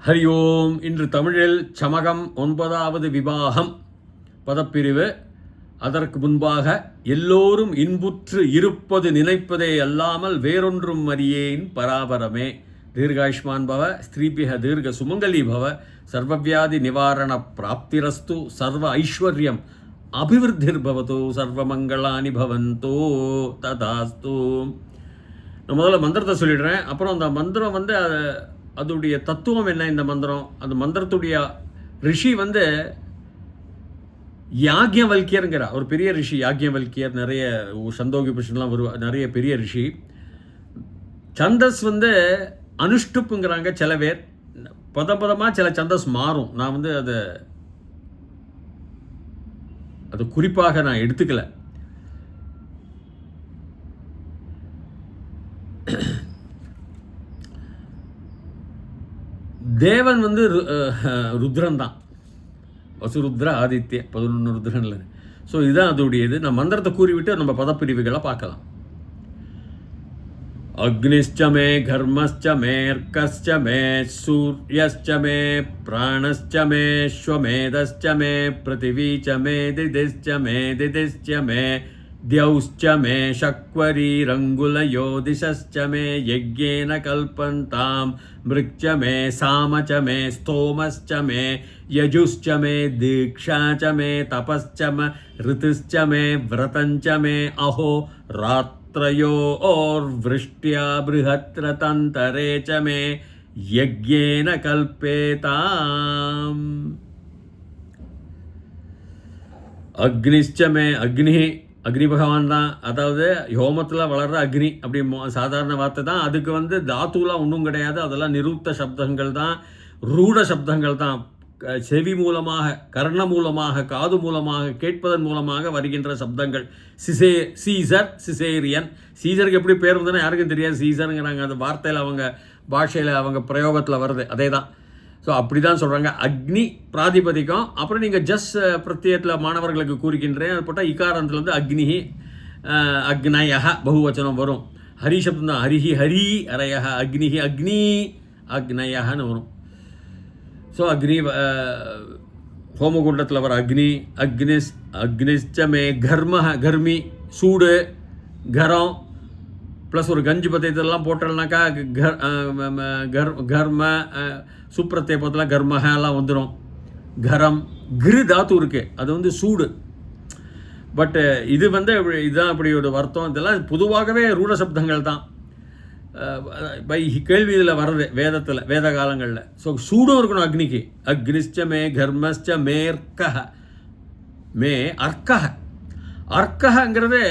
ஹரி ஓம். இன்று தமிழில் சமகம் 9வது விவாகம் பதப்பிரிவு. அதற்கு முன்பாக எல்லோரும் இன்புற்று இருப்பது நினைப்பதே அல்லாமல் வேறொன்றும் அறியேன் பராபரமே. தீர்காயுஷ்மான் பவ, ஸ்திரீபிக தீர்க சுமங்கலி பவ, சர்வவியாதி நிவாரண பிராப்திரஸ்து, சர்வ ஐஸ்வர்யம் அபிவிருத்திர்பவதோ, சர்வமங்களானி பவந்தோ ததாஸ்து. நான் முதல்ல மந்திரத்தை சொல்லிடுறேன். அப்புறம் அந்த மந்திரம் அதோடைய தத்துவம் என்ன, இந்த மந்திரம், அந்த மந்திரத்துடைய ரிஷி யாக்ஞவல்கியருங்கிற ஒரு பெரிய ரிஷி. யாக்ஞவல்கியர் நிறைய சந்தோகி புருஷன்லாம் வருவார், நிறைய பெரிய ரிஷி. சந்தஸ் அனுஷ்டுப்புங்கிறாங்க சில பேர். பதமாக சில சந்தஸ் மாறும். நான் அது குறிப்பாக நான் எடுத்துக்கல. தேவன் ருத்ரன் தான், வசுருத்ர ஆதித்ய 11 ருத்ரன்ல. ஸோ இதுதான் அதோடைய இது. நான் மந்திரத்தை கூறிவிட்டு நம்ம பதப்பிரிவுகளை பார்க்கலாம். அக்னிஷ்ச மே கர்மஷ்ச மே அர்க்கஷ்ச மே சூர்யஷ்ச மே பிராணஷ்ச மே ஸ்வமேதஷ்ச மே பிருத்திவீச்ச மே திதிஷ்ச மே திதிஷ்ச மே द्यौश्च मे शक्वरीरङ्गुलयो दिशश्च मे यज्ञेन कल्पन्तां मृक्च मे साम च मे स्तोमश्च मे यजुश्च मे दीक्षा च मे तपश्च मे ऋतुश्च मे व्रतञ्च मे अहो रात्रयोर्वृष्ट्या बृहत्रतन्तरे च मे यज्ञेन कल्पेताम्. अग्निश्च मे अग्निः, அக்னி பகவான் தான். அதாவது ஹோமத்தில் வளர்கிற அக்னி அப்படி சாதாரண வார்த்தை தான். அதுக்கு தாத்துலாம் ஒன்றும் கிடையாது. அதெல்லாம் நிருத்த சப்தங்கள் தான், ரூட சப்தங்கள் தான். செவி மூலமாக, கர்ண மூலமாக, காது மூலமாக, கேட்பதன் மூலமாக வருகின்ற சப்தங்கள். Caesar, caesarean. சீசருக்கு எப்படி பேர் வந்ததுன்னா யாருக்கும் தெரியாது, சீசருங்கிறாங்க. அந்த வார்த்தையில் அவங்க பாஷையில் அவங்க பிரயோகத்தில் வருது, அதே தான். ஸோ அப்படி தான் சொல்கிறாங்க. அக்னி பிராதிபதிக்கம். அப்புறம் நீங்கள் பிரத்யத்தில் மாணவர்களுக்கு கூறுகின்றேன். அது போட்டால் இகாரத்தில் அக்னிஹி அக்னயஹ பகுவச்சனம் வரும். ஹரி சப்தம் தான். ஹரிஹி ஹரி அரயஹ, அக்னிஹி அக்னி அக்னயஹன்னு வரும். ஸோ அக்னி ஹோமகுண்டத்தில் வர அக்னி. அக்னிஷ்ச மே கர்ம, கர்மி சூடு, கரம் ப்ளஸ் ஒரு கஞ்சி பத்தியத்தெல்லாம் போட்டோம்னாக்கா கர்ம சுப்ரத்திய பத்தில் கர்மஹெல்லாம் வந்துடும். கரம் கிரு தாத்து இருக்குது, அது சூடு. பட்டு இது இதுதான் இப்படி ஒரு வருத்தம். இதெல்லாம் பொதுவாகவே ரூட சப்தங்கள் தான். கேள்வி இதில் வர்றது வேதத்தில், வேத காலங்களில். ஸோ சூடும் இருக்கணும் அக்னிக்கு. அக்னிஷ்ச மே கர்மஷ்ச மேர்க்கஹ மே அர்க்கஹ. அர்க்கஹங்கிறது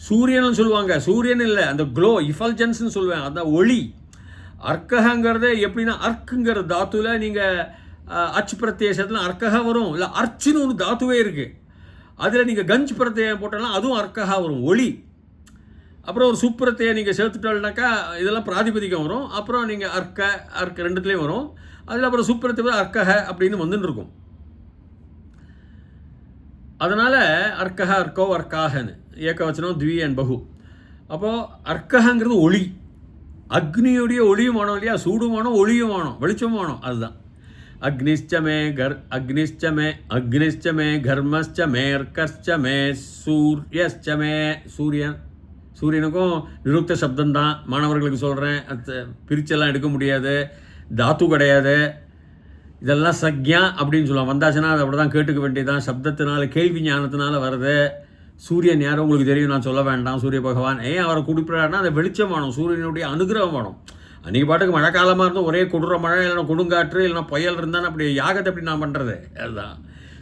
சூரியன் சொல்லுவாங்க. சூரியன் இல்லை, அந்த க்ளோ, இஃபல்ஜன்ஸ்ன்னு சொல்லுவேன், அந்த ஒளி. அர்க்கஹங்கிறது எப்படின்னா, அர்க்குங்கிற தாத்துல நீங்கள் அச்சு பிரத்யேசத்தில் அர்க்கஹா வரும். இல்லை அர்ச்சுன்னு ஒன்று தாத்துவே இருக்குது, அதில் நீங்கள் கஞ்ச் பிரத்யம் போட்டாலும் அதுவும் அர்க்கஹா வரும், ஒளி. அப்புறம் ஒரு சுப்பிரத்தையை நீங்கள் சேர்த்துட்டால்னாக்கா இதெல்லாம் பிராதிபதிக்கம் வரும். அப்புறம் நீங்கள் அர்க்க ரெண்டுத்துலேயும் வரும். அதில் அப்புறம் சுப்பிரத்தை அர்க்கஹ அப்படின்னு வந்துன்னு இருக்கும். அதனால் அர்க்கஹ, அர்க்கோ, அர்க்காகன்னு ஏகவச்சனம், த்வி அண்ட் பகு. அப்போது அர்க்கஹங்கிறது ஒளி. அக்னியுடைய ஒளியும் வேணும் இல்லையா, சூடும் வேணும், ஒளியும் வேணும், வெளிச்சமும் வேணும். அதுதான் அக்னிஷ்ச மே கர்மஷ்ச மே அர்க்கஷ்ச மே சூர்யஷ்ச மே. சூரியனுக்கும் நிருக்த சப்தம்தான். மாணவர்களுக்கு சொல்கிறேன், பிரிச்செல்லாம் எடுக்க முடியாது, தாத்து கிடையாது. இதெல்லாம் சக்யா அப்படின்னு சொல்லுவாங்க. வந்தாச்சுன்னா அதை அப்படி தான் கேட்டுக்க வேண்டியதுதான். சப்தத்தினால, கேள்வி ஞானத்தினால வருது. சூரியன் யாரும் உங்களுக்கு தெரியும், நான் சொல்ல வேண்டாம். சூரிய பகவான் அவரை குடிப்பிடாருன்னா அந்த வெளிச்சம் வேணும், சூரியனுடைய அனுகிரகம் வேணும். அன்றைக்கி பாட்டுக்கு மழை காலமாக இருந்தால் ஒரே கொடுற மழை, இல்லைன்னா கொடுங்காற்று, இல்லைனா புயல் இருந்தாலும் அப்படி யாகத்தை எப்படி நான் பண்ணுறது? அதுதான்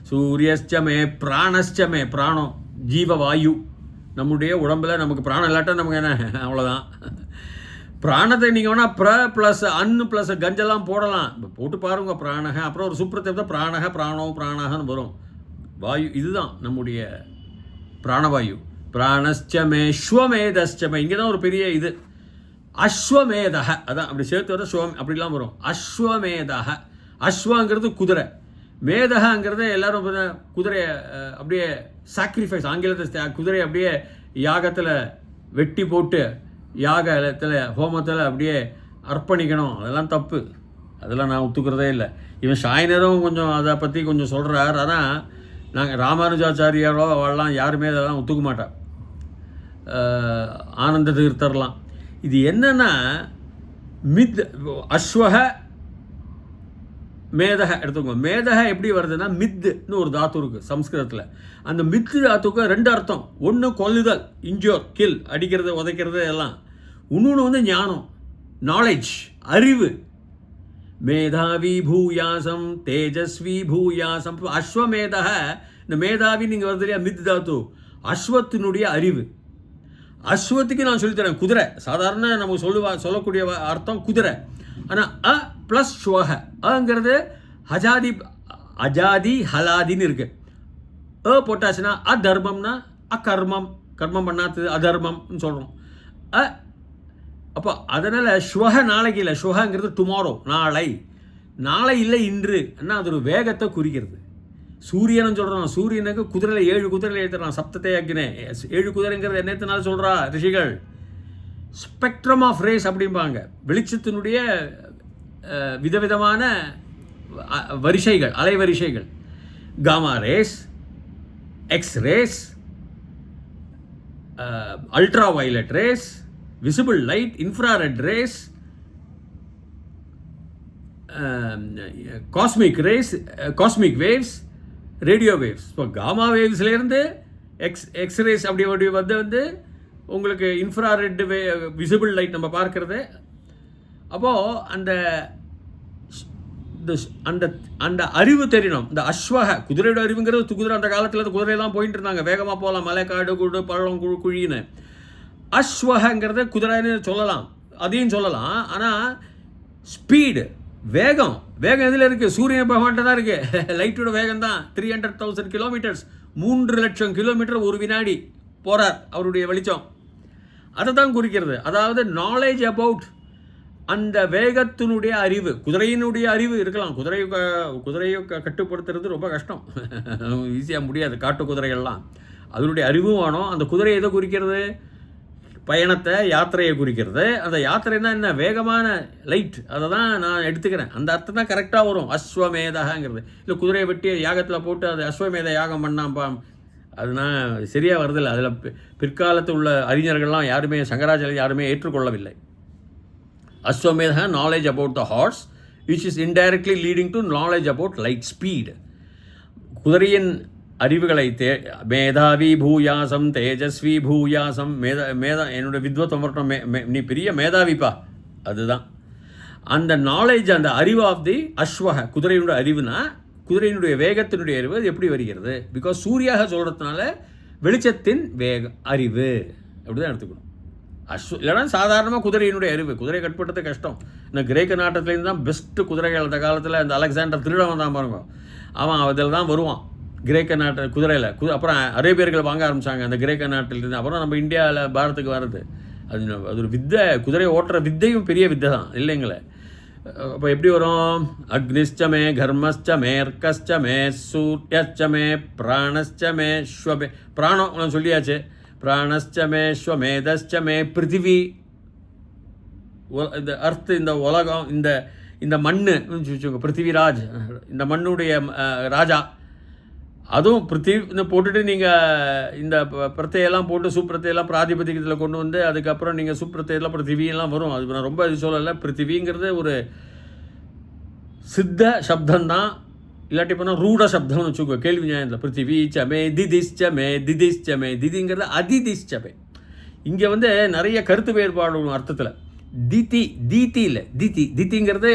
சூரியஷ்டமே பிராணஷ்டமே. பிராணம் ஜீவவாயு. நம்முடைய உடம்பில் நமக்கு பிராணம் இல்லாட்டா நமக்கு என்ன, அவ்வளோதான். பிராணத்தை நீங்கள் வேணால் ப்ளஸ் அன்னு ப்ளஸ் கஞ்செல்லாம் போடலாம், போட்டு பாருங்க பிராணக. அப்புறம் ஒரு சுப்ரத்தை பிராணக, பிராணோ, பிராணகன்னு வரும். வாயு இதுதான் நம்முடைய பிராணவாயு. பிராணஷ்சமே ஸ்வமேதஷ்சமே. இங்கே தான் ஒரு பெரிய இது. அஸ்வமேதக, அதான் அப்படி சேர்த்து வர ஸ்வம் அப்படிலாம் வரும். அஸ்வமேதக. அஸ்வாங்கிறது குதிரை, மேதகங்கிறது எல்லாரும் குதிரையை அப்படியே சாக்ரிஃபைஸ், ஆங்கிலத்தில் குதிரையை அப்படியே யாகத்தில் வெட்டி போட்டு யாகத்தில் ஹோமத்தில் அப்படியே அர்ப்பணிக்கணும். அதெல்லாம் தப்பு. அதெல்லாம் நான் ஒத்துக்கிறதே இல்லை. இவன் ஷாய்னரும் கொஞ்சம் அதை பற்றி கொஞ்சம் சொல்கிறார். ஆனால் நாங்கள் ராமானுஜாச்சாரியாரோ அவெல்லாம் யாருமே அதெல்லாம் ஒத்துக்க மாட்டார். ஆனந்த தீர்த்தர்லாம் இது என்னன்னா மித் அஸ்வக மேதக எடுத்துக்கோங்க. மேதக எப்படி வருதுன்னா மித்துன்னு ஒரு தாத்து இருக்குது சம்ஸ்கிருதத்தில். அந்த மித்து தாத்துக்கு 2 அர்த்தம். ஒன்று கொல்லுதல், இன்ஜோர், கில், அடிக்கிறது, உதைக்கிறது எல்லாம். இன்னொன்று வந்து ஞானம், நாலேஜ், அறிவு. மேதாவி பூயாசம் தேஜஸ்வி பூயாசம். அஸ்வமேதக, இந்த மேதாவி நீங்கள் வருது இல்லையா, மித் தாத்து, அஸ்வத்தினுடைய அறிவு. அஸ்வத்துக்கு நான் சொல்லித்தரேன் குதிரை. சாதாரண நமக்கு சொல்லக்கூடிய அர்த்தம் குதிரை. ஆனால் அ ப்ளஸ் ஸ்வக, அங்கிறது அஜாதி ஹலாதின்னு இருக்கு. அ போட்டாச்சுன்னா அதர்மம்னா அகர்மம், கர்மம் பண்ணாது அதர்மம்னு சொல்கிறோம். அப்போ அதனால் ஸ்வக நாளைக்கு இல்லை, ஸ்வகங்கிறது டுமாரோ, நாளை. நாளை இல்லை இன்று. ஆனால் அது ஒரு வேகத்தை குறிக்கிறது. சூரியன்னு சொல்கிறான். சூரியனுக்கு குதிரையில் 7 குதிரையில் ஏற்றுறான். சப்தத்தை ஆக்கினேன். 7 குதிரைங்கிறது என்னத்தினால சொல்கிறா ரிஷிகள்? ஸ்பெக்ட்ரம் ஆஃப் ரேஸ் அப்படிம்பாங்க. வெளிச்சத்தினுடைய விதவிதமான வரிசைகள், அலைவரிசைகள். Gamma rays, X rays, ultraviolet rays, visible light, infrared rays, cosmic rays, cosmic waves, radio waves. இப்போ காமா வேவ்ஸ்லேருந்து எக்ஸ்ரேஸ் அப்படி வந்து உங்களுக்கு இன்ஃப்ராரெட் விசிபிள் லைட் நம்ம பார்க்குறது. அப்போது அந்த அந்த அந்த அறிவு தெரியணும். இந்த அஸ்வக குதிரையோட அறிவுங்கிறது, குதிரை அந்த காலத்தில் அந்த குதிரையெல்லாம் போயிட்டு இருந்தாங்க, வேகமாக போகலாம், மலை, காடு, குடு, பழம், குழின்னு. அஸ்வகங்கிறத குதிரைன்னு சொல்லலாம், அதையும் சொல்லலாம். ஆனால் ஸ்பீடு, வேகம், வேகம் எதில் இருக்குது? சூரிய பகவான்கிட்ட தான் இருக்குது. லைட்டோட வேகம் தான் 300,000 கிலோமீட்டர்ஸ், 3 லட்சம் கிலோமீட்டர் ஒரு வினாடி போகிறார் அவருடைய வெளிச்சம். அதை தான் குறிக்கிறது. அதாவது நாலேஜ் அபவுட் அந்த வேகத்தினுடைய அறிவு. குதிரையினுடைய அறிவு இருக்கலாம். குதிரையை கட்டுப்படுத்துறது ரொம்ப கஷ்டம், ஈஸியாக முடியாது. காட்டு குதிரைகள்லாம் அதனுடைய அறிவும் வேணும். அந்த குதிரை எதை குறிக்கிறது? பயணத்தை, யாத்திரையை குறிக்கிறது. அந்த யாத்திரைன்னா என்ன? வேகமான லைட். அதை தான் நான் எடுத்துக்கிறேன். அந்த அர்த்தம் தான் கரெக்டாக வரும். அஸ்வமேதகாங்கிறது. இல்லை குதிரையை வெட்டி யாகத்தில் போட்டு அது அஸ்வமேத யாகம் பண்ணாம்பாம், அதுனா சரியாக வருதில்லை. அதில் பிற்காலத்தில் உள்ள அறிஞர்கள்லாம் யாருமே, சங்கராச்சாரியர் யாருமே ஏற்றுக்கொள்ளவில்லை. Ashwamedha knowledge about the horse which is indirectly leading to knowledge about light speed. குதிரையின் அறிவுகளை மேதாவி பூயாசம் தேஜஸ்வி பூயாசம். என்னோட வித்வத்தம் வரட்டும், நீ பெரிய மேதாவிப்பா, அதுதான் அந்த நாலேஜ், அந்த அறிவு ஆஃப் தி அஸ்வக. குதிரையினுடைய அறிவுனா குதிரையினுடைய வேகத்தினுடைய அறிவு. அது எப்படி வருகிறது? பிகாஸ் சூரியாக சொல்கிறதுனால வெளிச்சத்தின் அறிவு அப்படி தான் எடுத்துக்கணும். இல்லைனா சாதாரணமாக குதிரையினுடைய அறிவு. குதிரையை கட்டுப்படுறது கஷ்டம். இந்த கிரேக்க நாட்டத்துலேருந்து தான் பெஸ்ட்டு குதிரைகள் அந்த காலத்தில். இந்த அலெக்சாண்டர் திருடன் தான் பாருங்க, அவன் அதில் தான் வருவான், கிரேக்க நாட்டு குதிரையில். அப்புறம் அரேபியர்கள் வாங்க ஆரம்பித்தாங்க அந்த கிரேக்க நாட்டிலிருந்து. அப்புறம் நம்ம இந்தியாவில் பாரத்துக்கு வர்றது அது ஒரு வித்தை. குதிரையை ஓட்டுற வித்தையும் பெரிய வித்தை தான் இல்லைங்களே. அப்போ எப்படி வரும்? அக்னிஷ்டமே கர்மஷ்டமே அர்க்கஷ்டமே சூர்யஷ்டமே பிராணஷ்டமே ஸ்வமே. பிராணம் சொல்லியாச்சு. பிராணஷ்டமே ஸ்வமேதஷ்டமே பிருத்திவி. இந்த அர்த், இந்த உலகம், இந்த மண்ணு பிருத்திவிராஜ், இந்த மண்ணுடைய ராஜா. அதுவும் பிருத்திவின்னு போட்டுட்டு நீங்கள் இந்த பிரத்தையெல்லாம் போட்டு சுப்பிரத்தையெல்லாம் பிராதிபதிக்கத்தில் கொண்டு வந்து அதுக்கப்புறம் நீங்கள் சுப்பிரத்தையெல்லாம் பிருத்திவியெல்லாம் வரும். அது நான் ரொம்ப இது சொல்லலை. பிருத்திவிங்கிறது ஒரு சித்த சப்தம்தான். இல்லாட்டி போனால் ரூட சப்தம்னு வச்சுக்கோ. கேள்வி நியாயத்தில் பிருத்திவி சமே திதிஷ்டமே திதிஷ்டமே. திதிங்கிறது அதிதிஷ்டமே. இங்கே வந்து நிறைய கருத்து வேறுபாடு அர்த்தத்தில். தீதி இல்லை, திதிங்கிறது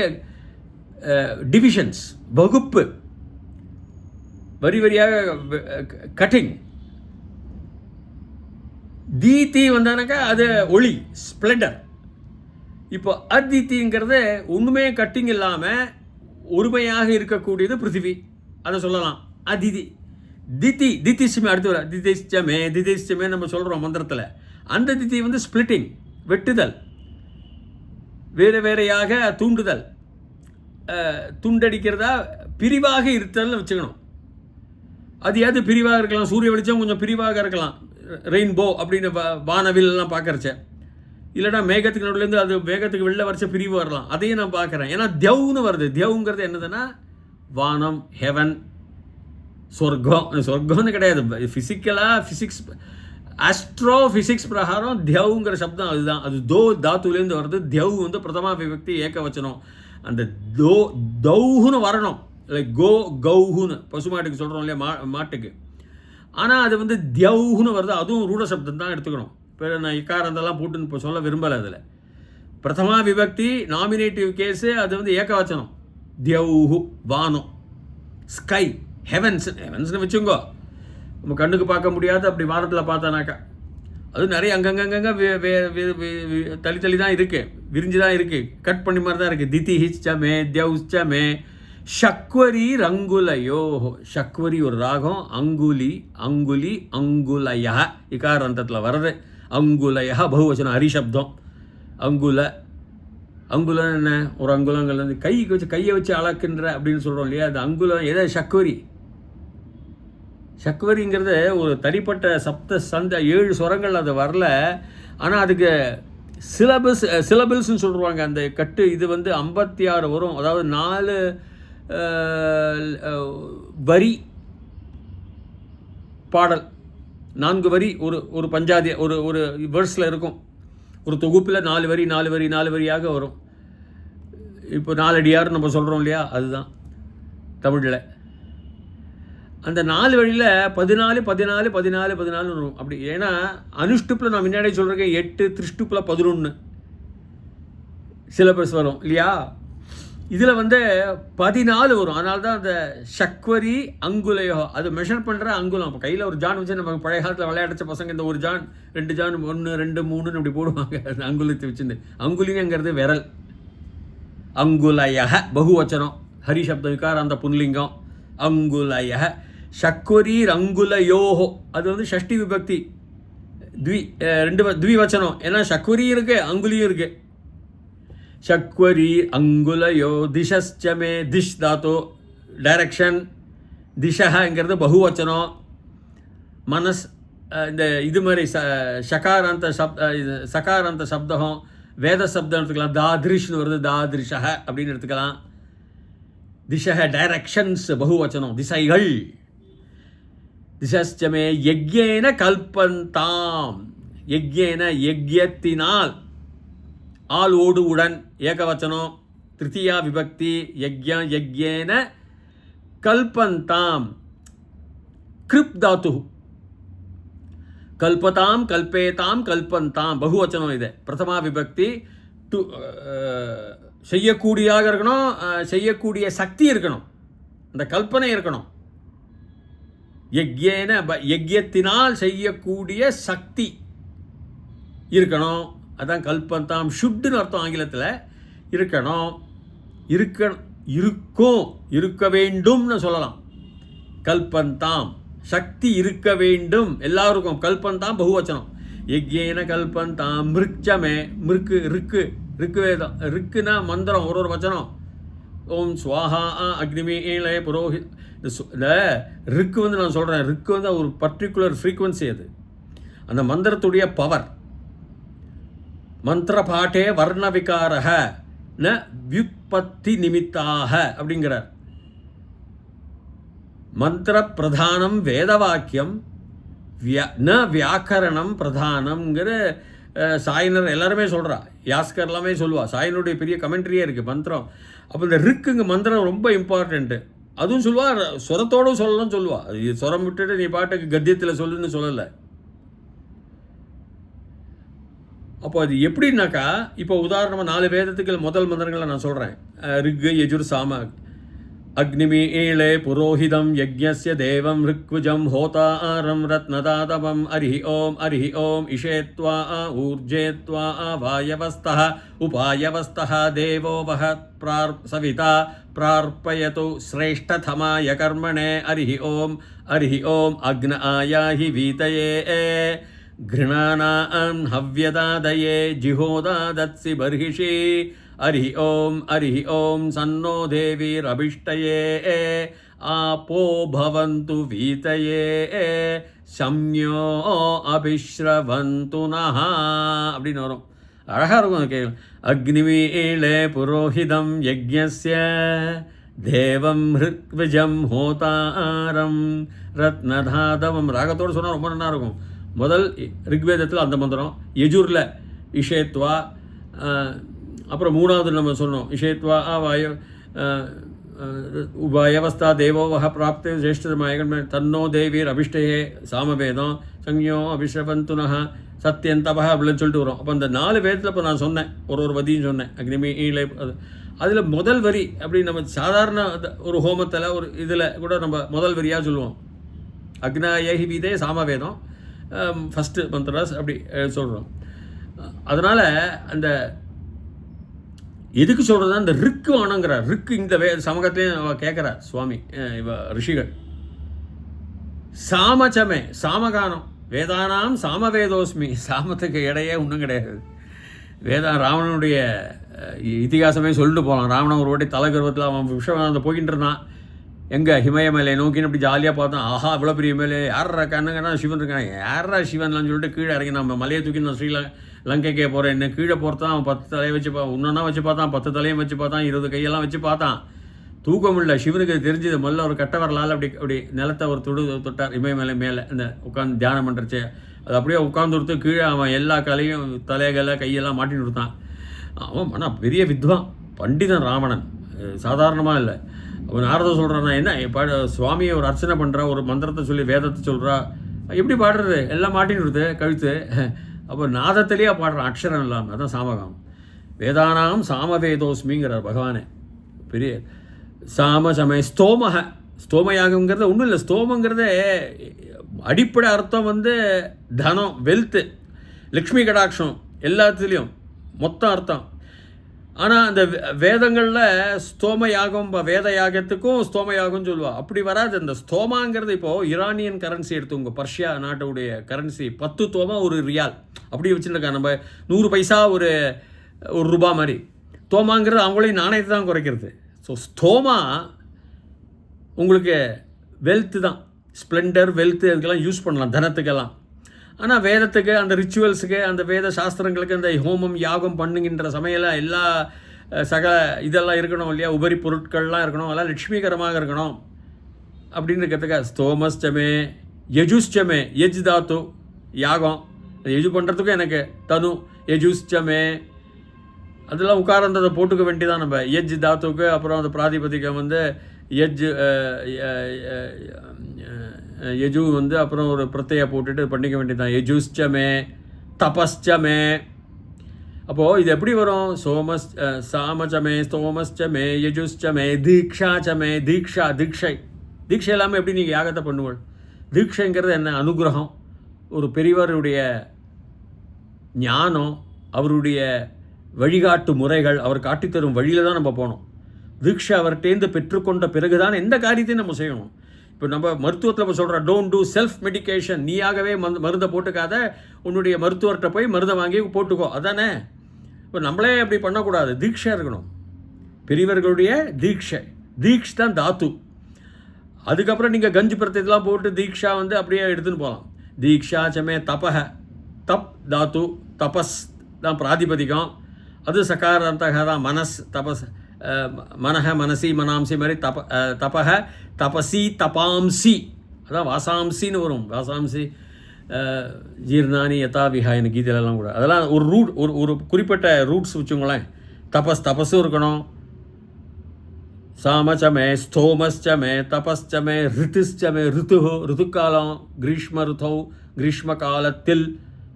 டிவிஷன்ஸ், வகுப்பு, வரி வரியாக கட்டிங். தீதி வந்தானாக்கா அது ஒளி, ஸ்ப்ளெண்டர். இப்போ அதிதிங்கிறது ஒன்றுமே கட்டிங் இல்லாமல் ஒருமையாக இருக்கக்கூடியது பிருத்திவி, அதை சொல்லலாம். அதிதி திதிஷ்டமே அடுத்து வர திதிஷ்டமே நம்ம சொல்கிறோம் மந்திரத்தில். அந்த திதி வந்து ஸ்பிளிட்டிங், வெட்டுதல், வேறு வேறையாக தூண்டுதல், துண்டடிக்கிறதா, பிரிவாக இருத்தல்னு வச்சுக்கணும். அது எது பிரிவாக இருக்கலாம்? சூரிய வெளிச்சம் கொஞ்சம் பிரிவாக இருக்கலாம். ரெயின்போ அப்படின்னு வானவில்லாம் பார்க்கறச்ச இல்லைனா மேகத்துக்கு நடுவுலேருந்து அது வேகத்துக்கு வெளில வரைச்ச பிரிவு வரலாம். அதையும் நான் பார்க்குறேன். ஏன்னா தியவுன்னு வருது. தியவுங்கிறது என்னதுன்னா வானம், ஹெவன், சொர்க்கம். சொர்க்கம்னு கிடையாது, ஃபிசிக்கலாக ஃபிசிக்ஸ் ஆஸ்ட்ரோ ஃபிசிக்ஸ் பிரகாரம் தியவுங்கிற சப்தம் அதுதான். அது தாத்துலேருந்து வருது. தியவு வந்து பிரதமா விபக்தி ஏக்க வச்சனம். அந்த தௌஹுன்னு வரணும். லைக் கௌஹுன்னு பசுமாட்டுக்கு சொல்கிறோம் இல்லையா, மாட்டுக்கு. ஆனால் அது வந்து தியவுன்னு வருது. அதுவும் ரூಢ சப்தம் தான் எடுத்துக்கணும். இப்போ நான் இக்காரந்தெல்லாம் போட்டுன்னு இப்போ சொல்ல விரும்பலை. அதில் பிரதமா விபக்தி நாமினேட்டிவ் கேஸு அது வந்து ஏகவச்சனம். தியவுஹு வானம், ஸ்கை, ஹெவன்ஸ்னு வச்சுங்கோ. நம்ம கண்ணுக்கு பார்க்க முடியாது. அப்படி வானத்தில் பார்த்தானாக்கா அது நிறைய அங்கங்கங்க தள்ளி தான் இருக்குது, விரிஞ்சு தான் இருக்குது, கட் பண்ணி மாதிரி தான் இருக்குது. திதி ஹிச்சமே தியவுச்சமே ஷக்வரி ரங்குலயோ. ஷக்வரி ஒரு ராகம். அங்குலி அங்குலய இக்காரந்தத்தில் வர்றது. அங்குலய பகுவச்சனம், ஹரிசப்தம். அங்குலம் என்ன, ஒரு அங்குலங்கள் வந்து கையை வச்சு அளக்குன்ற அப்படின்னு சொல்கிறோம் இல்லையா, அது அங்குலம். எதை சக்வரிங்கிறது ஒரு தனிப்பட்ட சப்த 7 ஸ்வரங்கள் அது வரல. ஆனால் அதுக்கு சிலபிள்ஸ்ன்னு சொல்லுவாங்க. அந்த கட்டு இது வந்து 56 வரும். அதாவது 4 வரி பாடல், 4 வரி ஒரு பஞ்சாதி ஒரு வேர்ஸில் இருக்கும். ஒரு தொகுப்பில் 4 வரியாக வரும். இப்போ 4 அடியார் நம்ம சொல்கிறோம் இல்லையா, அதுதான் தமிழில். அந்த 4 வழியில் 14 வரும் அப்படி. ஏன்னா அனுஷ்டுப்பில் நான் முன்னாடி சொல்கிறேன் 8, திருஷ்டுப்பில் 11 சிலபஸ் வரும் இல்லையா. இதில் வந்து 14 வரும். அதனால தான் அந்த ஷக்வரி அங்குலையோ அது மெஷர் பண்ணுற அங்குலம். இப்போ கையில் ஒரு ஜான் வச்சு நம்ம பழைய காலத்தில் விளையாடிச்ச பசங்க இந்த ஒரு ஜான் 2 ஜான் 1 2 3 அப்படி போடுவாங்க. அந்த அங்குலத்தை வச்சுருந்து. அங்குலிங்கிறது விரல். அங்குலய பகுவச்சனம், ஹரிசப்த விகார அந்த புன்லிங்கம். அங்குலய ஷக்வரீர் அங்குலயோஹோ அது வந்து ஷஷ்டி விபக்தி, த்விவச்சனம். ஏன்னா ஷக்வரி இருக்கு, அங்குலியும் இருக்கு. ஷக்வரி அங்குலயோ திஷஸ்சமே, திஷ் தாத்து டைரக்ஷன். திஷங்கிறது பகுவச்சனம். மனஸ் இந்த இது மாதிரி சகாராந்த சப்தம் வேத சப்தம் எடுத்துக்கலாம். தாதிரிஷ்னு வருது, தாதிரிஷ அப்படின்னு எடுத்துக்கலாம். திஷ டைரக்ஷன்ஸ் பகுவச்சனம், திசைகள். திசஸ்சமே யக்யேன கல்பந்தாம். யக்யேன யக்யத்தினால், ஆளோடு உடன் ஏகவச்சனம், திருத்தியா விபக்தி. யக்யேன கல்பந்தாம், கிருப் தாத்து. கல்பதாம் கல்பேதாம் கல்பந்தாம் பகுவச்சனம். இது பிரதமா விபக்தி. செய்யக்கூடியதாக இருக்கணும், செய்யக்கூடிய சக்தி இருக்கணும், அந்த கல்பனை இருக்கணும். யக்யேன யக்யத்தினால் செய்யக்கூடிய சக்தி இருக்கணும். அதான் கல்பந்தாம். ஷுட்டுன்னு அர்த்தம் ஆங்கிலத்தில். இருக்கணும், இருக்க வேண்டும்னு சொல்லலாம். கல்பந்தாம் சக்தி இருக்க வேண்டும் எல்லாருக்கும். கல்பந்தாம் பகுவச்சனம். யக்யேன கல்பந்தாம் மிருச்சமே. ருக்கு வேதம். ருக்குனா மந்திரம், ஒரு வச்சனம். ஓம் ஸ்வாஹா அக்னிமீலே புரோஹி. இந்த ருக்கு வந்து நான் சொல்கிறேன், ருக்கு வந்து ஒரு பர்டிகுலர் ஃப்ரீக்குவன்சி. அது அந்த மந்திரத்துடைய பவர். மந்திர பாட்டே வர்ண விகாரக ந வியுத்பத்தி நிமித்தாக அப்படிங்கிறார். மந்திர பிரதானம் வேதவாக்கியம், ந வியாக்கரணம் பிரதானம்ங்கிற சாயினர் எல்லாருமே சொல்கிறா. யாஸ்கர் எல்லாமே சொல்லுவா. சாயினுடைய பெரிய கமெண்ட்ரியே இருக்குது மந்திரம். அப்போ இந்த ரிக்குங்க மந்திரம் ரொம்ப இம்பார்ட்டண்ட்டு. அதுவும் சொல்லுவாள், ஸ்வரத்தோடு சொல்லணும்னு சொல்லுவாள். அது ஸ்வரம் விட்டுட்டு நீ பாட்டுக்கு கத்தியத்தில் சொல்லுன்னு சொல்லலை. அப்போ அது எப்படின்னாக்கா, இப்போ உதாரணமாக 4 வேதத்துக்கு முதல் மந்திரங்களை நான் சொல்கிறேன். ரிக் யஜுர் சாம. அக்னிமீலே புரோஹிதம் யஜ்ஞஸ்ய தேவம் ரிக்விஜம் ஹோதாரம் ரத்னதாதவம் அரிஹி ஓம் இஷேத்வா ஊர்ஜேத்வா வாயவஸ்தः உபாயவஸ்தः தேவோ வஹ சவிதா பிரார்ப்பயது ஸ்ரேஷ்டதமாய கர்மணே அரிஹி ஓம் அக்ன ஆயாஹி வீதயே घृणानां हव्यदादये जिहोदादत्सि बर्हिषि अरिहि ओं सन्नो देवीरभिष्टये आपो भवन्तु वीतये शम्यो अभिश्रवन्तु नः அப்படின்னு வரும். அழகாக இருக்கும் அது கேட்கலாம். அக்னிவீலே புரோஹிதம் யஜ்ஞஸ்ய தேவம் ரிக்விஜம் ஹோதாரம் ரத்னதாதவம். ராகத்தோடு சொன்னால் ரொம்ப நல்லா இருக்கும். முதல் ரிக்வேதத்தில் அந்த மந்திரம், யஜூரில் இஷேத்வா, அப்புறம் மூணாவது நம்ம சொன்னோம் இஷேத்வா வாயு உபயவஸ்தா தேவோவஹ பிராப்தே ஜேஷ்டமாயகன் தன்னோ தேவீர் அபிஷ்டே சாமவேதம் சங்யோ அபிஷபந்துனஹ சத்தியந்தபா அப்படின்னு சொல்லிட்டு வரும். அப்போ அந்த 4 வேதத்தில் இப்போ நான் சொன்னேன், ஒரு வதியும் சொன்னேன். அக்னிமி ஈழை அதில் முதல் வரி அப்படி நம்ம சாதாரண ஒரு ஹோமத்தில் ஒரு இதில் கூட நம்ம முதல் வரியாக சொல்லுவோம். அக்னாயஹி வீதே சாமவேதம் ஃபஸ்ட்டு மந்திராஸ் அப்படி சொல்கிறோம். அதனால் அந்த எதுக்கு சொல்கிறதா இந்த ரிக்கு வேணுங்கிறார். ரிக்கு இந்த சமூகத்தையும் கேட்குறார் சுவாமி ரிஷிகள். சாமச்சமே சாமகானம் வேதானாம் சாமவேதோஸ்மி. சாமத்துக்கு இடையே ஒன்றும் கிடையாது. ராவணனுடைய இதிகாசமே சொல்லிட்டு போகலாம். ராவணன் ஒரு வாட்டி தலைகர்வத்தில் அவன் விஷம் போய்கிட்டு இருந்தான். எங்கே ஹிமய மேலே நோக்கின்னு அப்படி ஜாலியாக பார்த்தான். ஆஹா இவ்வளோ பெரிய மேலே யாரா கண்ணுங்கன்னா சிவன் இருக்கான். யாரா சிவன்லாம் சொல்லிட்டு கீழே இறங்கி நம்ம மலையை தூக்கி நான் லங்கைக்கே போகிறேன். என்ன கீழே போகிறதான் அவன் 10 தலையை வச்சு ஒன்றா வச்சு பார்த்தான், 10 தலையும் வச்சு பார்த்தான், 20 கையெல்லாம் வச்சு பார்த்தான். தூக்கம் இல்லை. சிவனுக்கு தெரிஞ்சது முதல்ல ஒரு கட்ட வரலால் அப்படி நிலத்தை ஒரு தொட்டார் இமயமலை மேலே அந்த உட்காந்து தியானம் பண்ணுறச்சு. அது அப்படியே உட்காந்து கொடுத்து கீழே அவன் எல்லா கலையும் தலைகளை கையெல்லாம் மாட்டின்னு கொடுத்தான். அவன் ஆனால் பெரிய வித்வான் பண்டிதன் ராவணன், சாதாரணமாக இல்லை. அவன் நாரத சொல்கிறான், என்ன சுவாமியை ஒரு அர்ச்சனை பண்ணுறா, ஒரு மந்திரத்தை சொல்லி வேதத்தை சொல்கிறா, எப்படி பாடுறது, எல்லாம் மாட்டின்னு கொடுத்து கழுத்து. அப்போ நாதத்திலேயே பாடுறான் அக்ஷரம் இல்லாமல். அதுதான் சாமகம். வேதானாம் சாமவேதோஸ்மிங்கிறார் பகவானே. பெரிய சாமசமய ஸ்தோமக ஸ்தோமயாகங்கிறது ஒன்றும் இல்லை. ஸ்தோமங்கிறதே அடிப்படை அர்த்தம் தனம், வெல்த்து, லக்ஷ்மி கடாட்சம் எல்லாத்துலேயும் மொத்தம் அர்த்தம். ஆனால் அந்த வேதங்களில் ஸ்தோம யாகம், வேத யாகத்துக்கும் ஸ்தோம யாகம்னு சொல்லுவாள். அப்படி வராது. அந்த ஸ்தோமாங்கிறது இப்போது ஈரானியன் கரன்சி எடுத்துங்க, பர்ஷியா நாட்டுடைய கரன்சி 10 தோமா ஒரு ரியால் அப்படி வச்சுருக்காங்க. நம்ம 100 பைசா ஒரு ரூபா மாதிரி. தோமாங்கிறது அவங்களையும் நாணயத்தை தான் குறைக்கிறது. ஸோ ஸ்தோமா உங்களுக்கு வெல்த்து தான், ஸ்ப்ளெண்டர் வெல்த்து, அதுக்கெல்லாம் யூஸ் பண்ணலாம் தனத்துக்கெல்லாம். ஆனால் வேதத்துக்கு அந்த ரிச்சுவல்ஸுக்கு அந்த வேத சாஸ்திரங்களுக்கு அந்த ஹோமம் யாகம் பண்ணுகின்ற சமையல எல்லா இதெல்லாம் இருக்கணும் இல்லையா, உபரி பொருட்கள்லாம் இருக்கணும், அதெல்லாம் லட்சுமிகரமாக இருக்கணும் அப்படின்னு இருக்கிறதுக்காக ஸ்தோமஸ்டமே யஜுஷ்டமே யஜ் தாத்து யாகம் யஜு பண்ணுறதுக்கும் எனக்கு தனு யஜுஷ்டமே அதெல்லாம் உட்கார்ந்ததை போட்டுக்க வேண்டியதான் நம்ம யஜ் தாத்துக்கு. அப்புறம் அந்த பிராதிபதிக்கம் யஜ் யஜு அப்புறம் ஒரு பிரத்தையை போட்டுட்டு பண்ணிக்க வேண்டியதான். யஜுஷ்டமே தபஸ்சமே. அப்போது இது எப்படி வரும்? சாமச்சமே ஸ்தோமஸ்சமே யஜுஷ்டமே தீக்ஷாச்சமே. தீட்சை எல்லாமே எப்படி நீங்கள் யாகத்தை பண்ணுவோம்? தீட்சைங்கிறது என்ன? அனுகிரகம், ஒரு பெரியவருடைய ஞானம், அவருடைய வழிகாட்டு முறைகள், அவர் காட்டித்தரும் வழியில் தான் நம்ம போகணும். தீட்சை அவர்கிட்டேருந்து பெற்றுக்கொண்ட பிறகு தான் எந்த காரியத்தையும் நம்ம செய்யணும். இப்போ நம்ம மருத்துவத்தில் நம்ம சொல்கிறோம், டோன்ட் டூ செல்ஃப் மெடிக்கேஷன். நீயாகவே மருந்தை போட்டுக்காத, உன்னுடைய மருத்துவர்கிட்ட போய் மருந்தை வாங்கி போட்டுக்கோ, அதானே. இப்போ நம்மளே அப்படி பண்ணக்கூடாது. தீட்சை இருக்கணும், பெரியவர்களுடைய தீட்சை தான் தாத்து. அதுக்கப்புறம் நீங்கள் கஞ்சி பிரத்தியெல்லாம் போட்டு தீக்ஷா அப்படியே எடுத்துன்னு போகலாம். தீக்ஷாச்சமே தபஹ, தப் தாத்து, தபஸ் தான் பிராதிபதிகம். அது சகாராந்தக தான், மனஸ் தபஸ், மனஹ மனசி மனாம்சி மாதிரி தபஹ தபசி தபாம்சி, அதான் வாசாம்சின்னு வரும். வாசாம்சி ஜீர்ணானி யதா விஹாயின்னு கீதையிலலாம் கூட அதெல்லாம் ஒரு ரூட், ஒரு குறிப்பிட்ட ரூட்ஸ் வச்சுங்களேன். தபஸும் இருக்கணும். சாமச்சமே ஸ்தோமஸ்சமே தபஸ்சமே ரித்துஸ்சமே. ரித்துக்காலம் கிரீஷ்ம ருத்தௌ, கிரீஷ்ம காலத்தில்,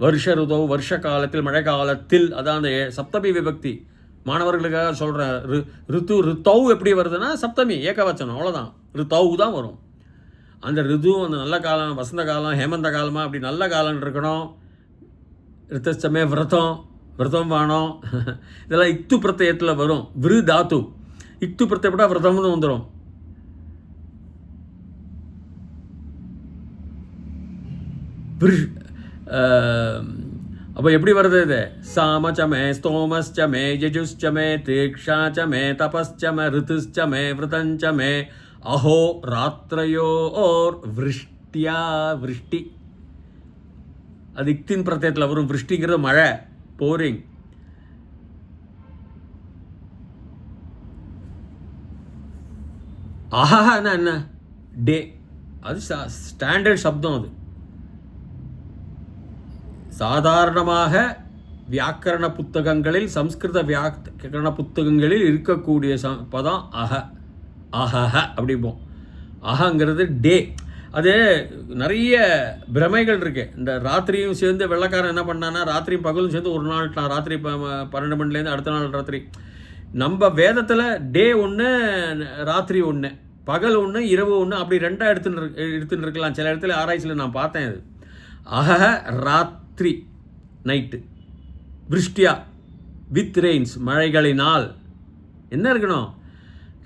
வருஷ ருதௌ வருஷ காலத்தில், மழை காலத்தில். அதான் அந்த சப்தமி விபக்தி மாணவர்களுக்காக சொல்கிறேன். ரித்தௌ எப்படி வருதுன்னா சப்தமி ஏகவச்சனம், அவ்வளோதான். ரித்தௌ தான் வரும். அந்த ரிது அந்த நல்ல காலம், வசந்த காலம், ஹேமந்த காலமாக அப்படி நல்ல காலம் இருக்கணும். ரித்தச்சமே விரதம் வேணும். இதெல்லாம் இக்து பிரத்யத்தில் வரும். விரு தாத்து இக்து பிரத்யப்பட்டா விரதம்னு வந்துடும். அப்போ எப்படி வருது இது? சாமச்சமே ஸ்தோமஸ்சமே யஜுஷ்சமே தீக்ஷாச்சமே தபஸ்சமே ரித்துஷ்சமே விரதஞ்சமே அஹோ ராத்திரையோர் விருஷ்டியா. விருஷ்டி அது இக்தின் பிரத்யத்தில் வரும். விருஷ்டிங்கிறது மழை, போரிங். அஹஹனா என்ன? டே. அது ஸ்டாண்டர்ட் சப்தம். அது சாதாரணமாக வியாக்கரண புத்தகங்களில், சம்ஸ்கிருத வியாக்கரண புத்தகங்களில் இருக்கக்கூடிய பதம் அஹ. அஹஹ அப்படிம்போம். அஹங்கிறது டே. அது நிறைய பிரமைகள் இருக்கு. இந்த ராத்திரியும் சேர்ந்து வெள்ளைக்காரன் என்ன பண்ணான்னா, ராத்திரியும் பகலும் சேர்ந்து ஒரு நாள் ராத்திரி 12 மணிலேருந்து அடுத்த நாள் ராத்திரி. நம்ம வேதத்தில் டே ஒன்று, ராத்திரி ஒன்று, பகல் ஒன்று, இரவு ஒன்று, அப்படி ரெண்டாக எடுத்துன்னு இருக்கலாம். சில இடத்துல ஆராய்ச்சியில் நான் பார்த்தேன். அது அஹ ராத்திரி நைட்டு, விருஷ்டியா வித் ரெயின்ஸ் மழைகளினால் என்ன இருக்கணும்?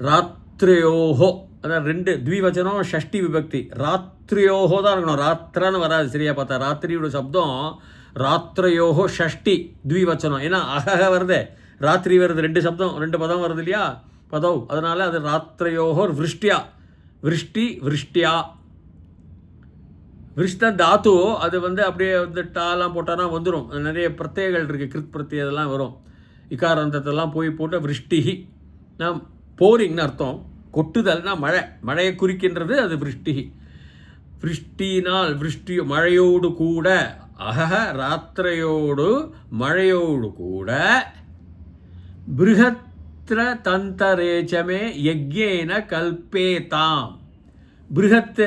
ராத்திரியோஹோ, அதான் 2 த்விவச்சனம், ஷஷ்டி விபக்தி. ராத்திரியோஹோ தான் இருக்கணும், ராத்திரான்னு வராது. சரியா பார்த்தா ராத்திரியோட சப்தம் ராத்திரியோஹோ ஷஷ்டி த்விவச்சனம். ஏன்னா அஹ வருது, ராத்திரி வருது, 2 சப்தம், 2 பதம் வருது இல்லையா, பதம். அதனால அது ராத்திரியோஹோ விருஷ்டியா. விருஷ்டி, விருஷ்டியா. விருஷ்ட தாத்து அது அப்படியே டாலாம் போட்டானா வந்துடும். நிறைய பிரத்யேகங்கள் இருக்குது, கிருத் பிரத்யம் இதெல்லாம் வரும். இக்காரந்தத்தெல்லாம் போட்டு விருஷ்டி நான் போரிங்னு அர்த்தம். கொட்டுதல்னா மழை, மழையை குறிக்கின்றது அது விருஷ்டி. விருஷ்டினால் விருஷ்டி மழையோடு கூட, அஹ ராத்திரையோடு மழையோடு கூட, பிருகத்ர தந்தரேச்சமே யக்ஞேன கல்பேதாம். பிருகத்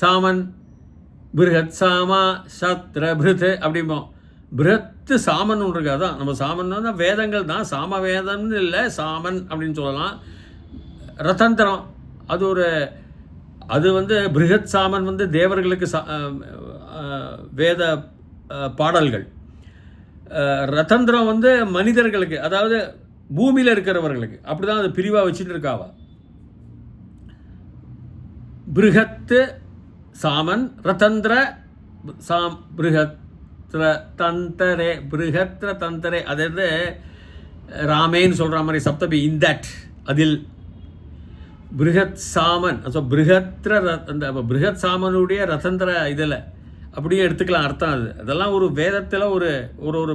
சாமன், பிருகத் சாமா சத்ர பிருத் அப்படிம்போம். பிருகத்து சாமன் ஒன்று இருக்கு. அதான் நம்ம சாமன் தான் வேதங்கள் தான். சாம வேதம்னு இல்லை, சாமன் அப்படின்னு சொல்லலாம். ரதந்திரம் அது பிருகத் சாமன் தேவர்களுக்கு வேத பாடல்கள். ரதந்திரம் மனிதர்களுக்கு, அதாவது பூமியில் இருக்கிறவர்களுக்கு. அப்படி தான் அது பிரிவாக வச்சுட்டு இருக்காவா. பிருகத்து சாமன், ரதந்திர சாம், பிருகத்ர தந்தரே, பிருகத்ர தந்தரே. அதாவது ராமேன்னு சொல்கிற மாதிரி சப்தபி இன் தட், அதில் பிருகத் சாமன். ஸோ பிருகத்ர அந்த பிருகத் சாமனுடைய ரதந்திர இதில் அப்படியே எடுத்துக்கலாம் அர்த்தம். அதெல்லாம் ஒரு வேதத்தில் ஒரு ஒரு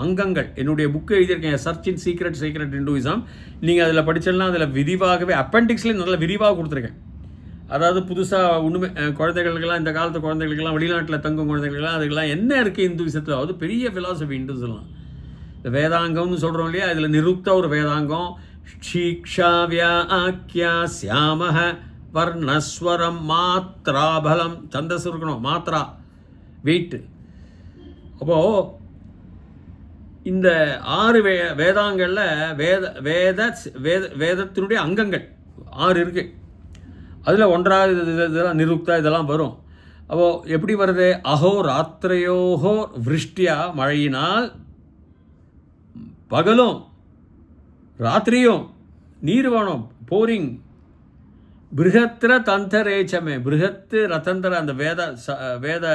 அங்கங்கள். என்னுடைய புக்கு எழுதியிருக்கேன், சர்ச் இன் சீக்ரெட் ஹிந்துயிசம். நீங்கள் அதில் படிச்சிடலாம். அதில் விரிவாகவே அப்பெண்டிக்ஸ்லேயும் நல்லா விரிவாக கொடுத்துருக்கேன். அதாவது புதுசாக ஒன்றுமே குழந்தைகளுக்கெல்லாம், இந்த காலத்து குழந்தைகளுக்கெல்லாம், வெளிநாட்டில் தங்கும் குழந்தைகளுக்கெல்லாம் அதுக்கெல்லாம் என்ன இருக்குது இந்துவிசத்தில், அது பெரிய ஃபிலாசபி இந்துசெல்லாம். இந்த வேதாங்கம்னு சொல்கிறோம் இல்லையா, இதில் நிருக்த ஒரு வேதாங்கம். ஷீக்ஷாவியா சியாமஹ வர்ணஸ்வரம் மாத்ராபலம். சந்தஸ் இருக்கணும், மாத்ரா வெயிட்டு. அப்போது இந்த 6 வேதாங்களில் வேதத்தினுடைய அங்கங்கள் 6 இருக்குது. அதில் ஒன்றாவது இதெல்லாம் நிருக்தா இதெல்லாம் வரும். அப்போது எப்படி வருது? அஹோ ராத்திரையோஹோ விருஷ்டியா, மழையினால், பகலும் ராத்திரியும் நீர் வேணும், போரிங். பிருகத்திர தந்தரேச்சமே, பிருகத்து ரதந்திர அந்த வேத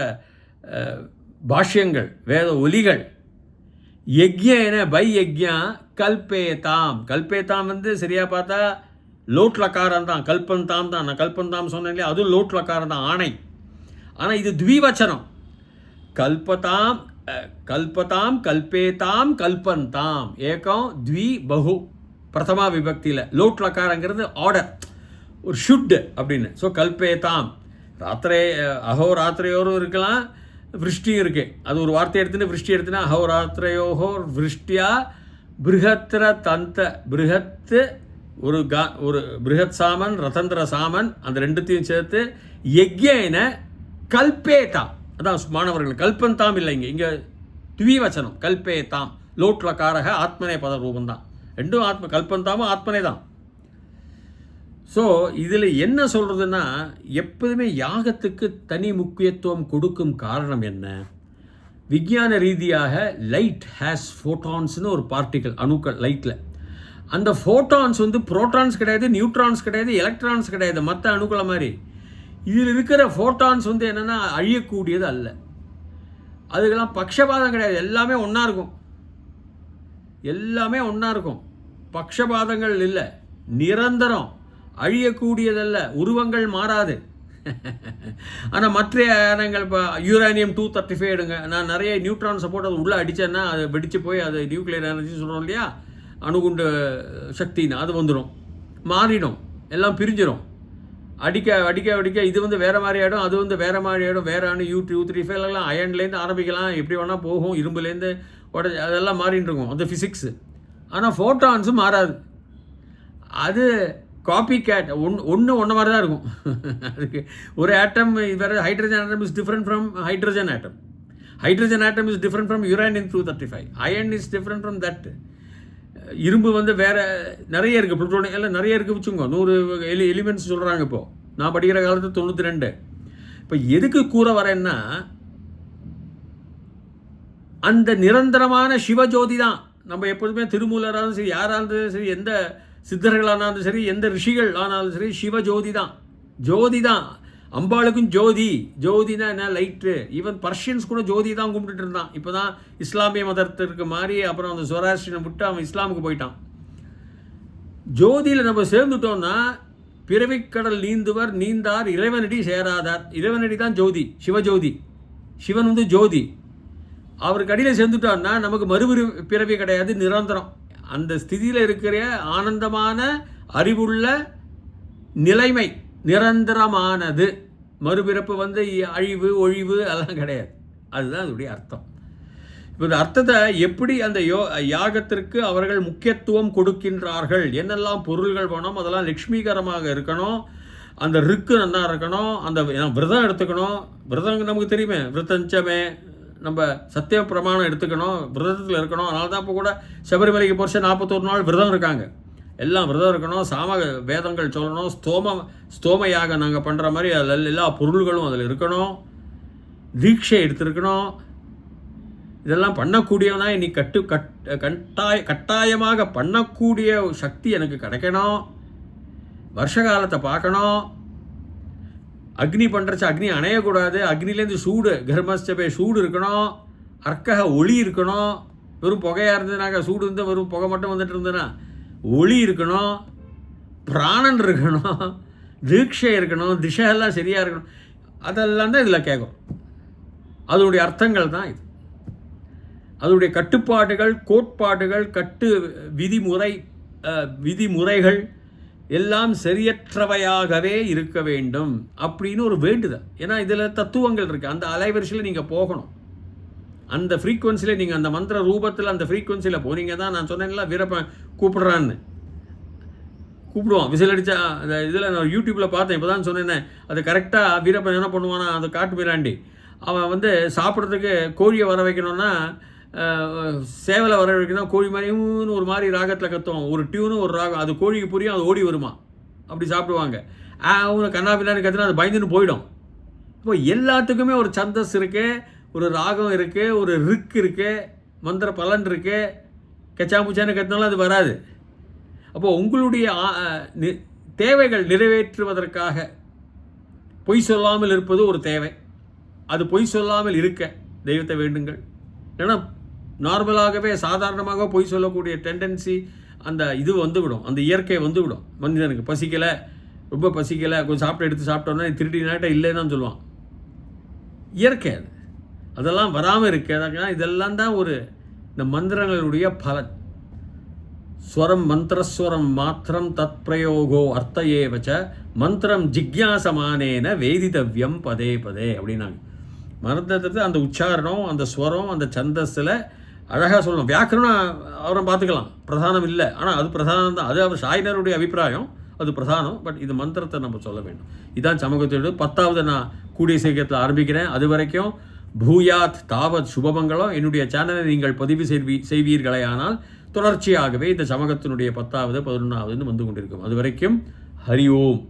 பாஷ்யங்கள், வேத ஒலிகள். யக்ஞேன பை யக்ஞா கல்பேதாம். கல்பேதாம் சரியாக பார்த்தா லோட்லக்காரம் தான், கல்பந்தாம் தான். நான் கல்பந்தாம் சொன்னேன் இல்லையா, அதுவும் லோட்லக்காரம் தான், ஆணை. ஆனால் இது த்விவச்சனம். கல்பதாம், கல்பதாம், கல்பேதாம், கல்பந்தாம். ஏகம் த்வி பகு பிரதமா விபக்தியில். லோட்லக்காரங்கிறது ஆர்டர், ஒரு ஷுட் அப்படின்னு. ஸோ கல்பேதாம், ராத்திரே அஹோ ராத்திரையோரும் இருக்கலாம், விருஷ்டியும் இருக்கு. அது ஒரு வார்த்தை எடுத்துன்னு விருஷ்டி எடுத்துன்னா அஹோ ராத்திரையோஹோ விருஷ்டியா பிருகத்திர தந்த, பிருகத்து ஒரு பிருகத் சாமன், ரதந்திர சாமன், அந்த ரெண்டுத்தையும் சேர்த்து யக்ஞேன கல்பேதாம். அதான் மாணவர்கள் கல்பந்தாம் இல்லை, இங்கே த்விவச்சனம் கல்பேதாம். லோட்லக்காரக ஆத்மனே பத ரூபந்தான். ரெண்டும் ஆத்ம, கல்பந்தாமும் ஆத்மனே தான். ஸோ இதில் என்ன சொல்கிறதுன்னா, எப்போதுமே யாகத்துக்கு தனி முக்கியத்துவம் கொடுக்கும் காரணம் என்ன? விஞ்ஞான ரீதியாக லைட் ஹேஸ் ஃபோட்டான்ஸ்னு ஒரு பார்ட்டிக்கல், அணுக்கள் லைட்டில். அந்த ஃபோட்டான்ஸ் புரோட்டான்ஸ் கிடையாது, நியூட்ரான்ஸ் கிடையாது, எலக்ட்ரான்ஸ் கிடையாது, மற்ற அணுக்களை மாதிரி. இதில் இருக்கிற ஃபோட்டான்ஸ் என்னென்னா அழியக்கூடியது அல்ல. அதுக்கெல்லாம் பக்ஷபாதம் கிடையாது, எல்லாமே ஒன்றா இருக்கும். எல்லாமே ஒன்றா இருக்கும், பக்ஷபாதங்கள் இல்லை, நிரந்தரம், அழியக்கூடியதல்ல, உருவங்கள் மாறாது. ஆனால் மற்ற இனங்கள் இப்போ யூரேனியம் 235 எடுங்க, நான் நிறைய நியூட்ரான்ஸை போட்டு அது உள்ளே அடித்தேன்னா அது வெடித்து போய் அது நியூக்ளியர் எனர்ஜி சொல்கிறோம் இல்லையா, அணுகுண்டு சக்தின்னு அது வந்துடும், மாறிடும், எல்லாம் பிரிஞ்சிடும். அடிக்க இது வந்து வேறு மாதிரி ஆகிடும், அது வந்து வேறு மாதிரி ஆகிடும். வேறு 2, 3, 5 அயன்லேருந்து ஆரம்பிக்கலாம், எப்படி வேணால் போகும், இரும்புலேருந்து அதெல்லாம் மாறின்னு இருக்கும், அந்த ஃபிசிக்ஸு. ஆனால் ஃபோட்டான்ஸும் மாறாது. அது காப்பி கேட், ஒன்று மாதிரி தான் இருக்கும். அதுக்கு ஒரு ஆட்டம் வேறு. Hydrogen atom is different from hydrogen atom. Hydrogen atom is different from யுரேனியம்-235. Iron is different from that. இரும்பு வந்து வேறு நிறைய இருக்குது, புளூட்டோனியம் எல்லாம் நிறைய இருக்குது வச்சுக்கோங்க. 100 எலிமெண்ட்ஸ் சொல்கிறாங்க இப்போது. நான் படிக்கிற காலத்தில் 92. இப்போ எதுக்கு கூற வரேன்னா, அந்த நிரந்தரமான சிவஜோதி தான். நம்ம எப்போதுமே திருமூலராலும் சரி, யாராலும் சரி, எந்த சித்தர்களானாலும் சரி, எந்த ரிஷிகள் ஆனாலும் சரி, சிவஜோதி தான். ஜோதி தான். அம்பாளுக்கும் ஜோதி. ஜோதினா என்ன? லைட்டு. ஈவன் பர்ஷியன்ஸ் கூட ஜோதி தான் கும்பிட்டுட்டு இருந்தான். இப்போ தான் இஸ்லாமிய மதத்திற்கு மாறி அப்புறம் அந்த சொராஸ்ட்ரியனை விட்டு அவன் இஸ்லாமுக்கு போயிட்டான். ஜோதியில் நம்ம சேர்ந்துட்டோம்னா பிறவிக்கடல் நீந்துவர் நீந்தார் இறைவனடி சேராதார். இறைவனடி தான் ஜோதி, சிவஜோதி. சிவன் வந்து ஜோதி. அவருக்கு அடியில் சேர்ந்துட்டோம்னா நமக்கு பிறவி கிடையாது, நிரந்தரம். அந்த ஸ்திதியில் இருக்கிற ஆனந்தமான அறிவுள்ள நிலைமை நிரந்தரமானது. மறுபிறப்பு வந்து அழிவு ஒழிவு அதெல்லாம் கிடையாது. அதுதான் அதோடைய அர்த்தம். இப்போ இந்த அர்த்தத்தை எப்படி அந்த யாகத்திற்கு அவர்கள் முக்கியத்துவம் கொடுக்கின்றார்கள், என்னெல்லாம் பொருள்கள் வேணும், அதெல்லாம் லக்ஷ்மிகரமாக இருக்கணும், அந்த ரிக்கு நல்லா இருக்கணும், அந்த விரதம் எடுத்துக்கணும். விரதம் நமக்கு தெரியுமே, விரதஞ்சமே நம்ம சத்திய பிரமாணம் எடுத்துக்கணும், விரதத்தில் இருக்கணும். அதனால தான் இப்போ கூட சபரிமலைக்கு போகிற 41 நாள் விரதம் இருக்காங்க. எல்லாம் விரதம் இருக்கணும், சாம வேதங்கள் சொல்லணும், ஸ்தோம யாகம் நாங்கள் பண்ணுற மாதிரி அதில் எல்லா பொருள்களும் அதில் இருக்கணும், தீட்சை எடுத்துருக்கணும். இதெல்லாம் பண்ணக்கூடியவனா நீ கட்டாயமாக பண்ணக்கூடிய சக்தி எனக்கு கிடைக்கணும். வருஷ காலத்தை பார்க்கணும். அக்னி பண்ணுறச்சு அக்னி அணையக்கூடாது. அக்னிலேருந்து சூடு, கர்மஸ்டபே சூடு இருக்கணும். அர்க்கக ஒளி இருக்கணும். வெறும் புகையாக இருந்ததுனாக்கா, சூடு இருந்து வெறும் புகை மட்டும் வந்துட்டு இருந்ததுன்னா, ஒளி இருக்கணும், பிராணன் இருக்கணும், தீட்சை இருக்கணும், திசையெல்லாம் சரியாக இருக்கணும். அதெல்லாம் தான் இதில் கேட்கும். அதனுடைய அர்த்தங்கள் தான் இது. அதனுடைய கட்டுப்பாடுகள், கோட்பாடுகள், விதிமுறைகள் எல்லாம் சரியற்றவையாகவே இருக்க வேண்டும் அப்படின்னு ஒரு வேண்டுதல். ஏன்னா இதில் தத்துவங்கள் இருக்குது. அந்த அலைவரிசையில் நீங்கள் போகணும். அந்த ஃப்ரீக்குவன்சியில் நீங்கள் அந்த மந்திர ரூபத்தில் அந்த ஃப்ரீக்குவன்சியில் போனீங்க தான். நான் சொன்னேன்ல, வீரப்பன் கூப்பிடுறான்னு கூப்பிடுவான். விசில் அடித்தா அந்த இதில் நான் யூடியூப்பில் பார்த்தேன், இப்போ தான் சொன்னேன்னே. அது கரெக்டாக வீரப்பன் என்ன பண்ணுவானா, அந்த காட்டு மீராண்டி அவன் வந்து சாப்பிட்றதுக்கு கோழியை வர வைக்கணும்னா, சேவலை வர வைக்கணும், கோழி மாதிரியும் ஒரு மாதிரி ராகத்தில் கத்துவோம். ஒரு டியூனும் ஒரு ராகம், அது கோழிக்கு புரியும், அது ஓடி வருமா. அப்படி சாப்பிடுவாங்க. அவங்க கண்ணா பின்னாடி கற்றுனா அது பயந்துன்னு போயிடும். இப்போ எல்லாத்துக்குமே ஒரு சந்தஸ் இருக்குது, ஒரு ராகம் இருக்குது, ஒரு ரிக் இருக்குது, மந்திர பலன் இருக்குது. கச்சாம்பூச்சான்னு கத்தினாலும் அது வராது. அப்போது உங்களுடைய தேவைகள் நிறைவேற்றுவதற்காக பொய் சொல்லாமல் இருப்பது ஒரு தேவை. அது பொய் சொல்லாமல் இருக்க தெய்வத்தை வேண்டுங்கள். ஏன்னா நார்மலாகவே சாதாரணமாக பொய் சொல்லக்கூடிய டெண்டன்சி, அந்த இது வந்துவிடும், அந்த இயற்கை வந்துவிடும். மனிதனுக்கு பசிக்கலை, ரொம்ப பசிக்கலை, கொஞ்சம் எடுத்து சாப்பிட்டோன்னா திருடினாட்ட இல்லைன்னு சொல்லுவான். இயற்கை அது. அதெல்லாம் வராமல் இருக்க. இதெல்லாம் தான் இந்த மந்திரங்களுடைய பலன். ஸ்வரம் மந்திரஸ்வரம் மாத்திரம் தத் பிரயோகோ அர்த்த ஏவச்ச மந்திரம் ஜிக்யாசமானேன வேதிதவ்யம் பதே பதே அப்படின்னாங்க. மந்திரத்தை அந்த உச்சாரணம், அந்த ஸ்வரம், அந்த சந்தஸில் அழகாக சொல்லணும். வியாக்கரணம் அவரை பார்த்துக்கலாம், பிரதானம் இல்லை. ஆனால் அது பிரதானம் தான். அது அவர் சாயினருடைய அபிப்பிராயம், அது பிரதானம். பட் இது மந்திரத்தை நம்ம சொல்ல வேண்டும். இதுதான் சமூகத்தோடு 10வது நான் கூடிய சீக்கிரத்தில் ஆரம்பிக்கிறேன். அது வரைக்கும் பூயாத் தாவத் சுபமங்கலம். என்னுடைய சேனலை நீங்கள் பதிவு செய்வீர்களே ஆனால் தொடர்ச்சியாகவே இந்த சமூகத்தினுடைய 10வது 11வது வந்து கொண்டிருக்கும். அது வரைக்கும் ஹரி ஓம்.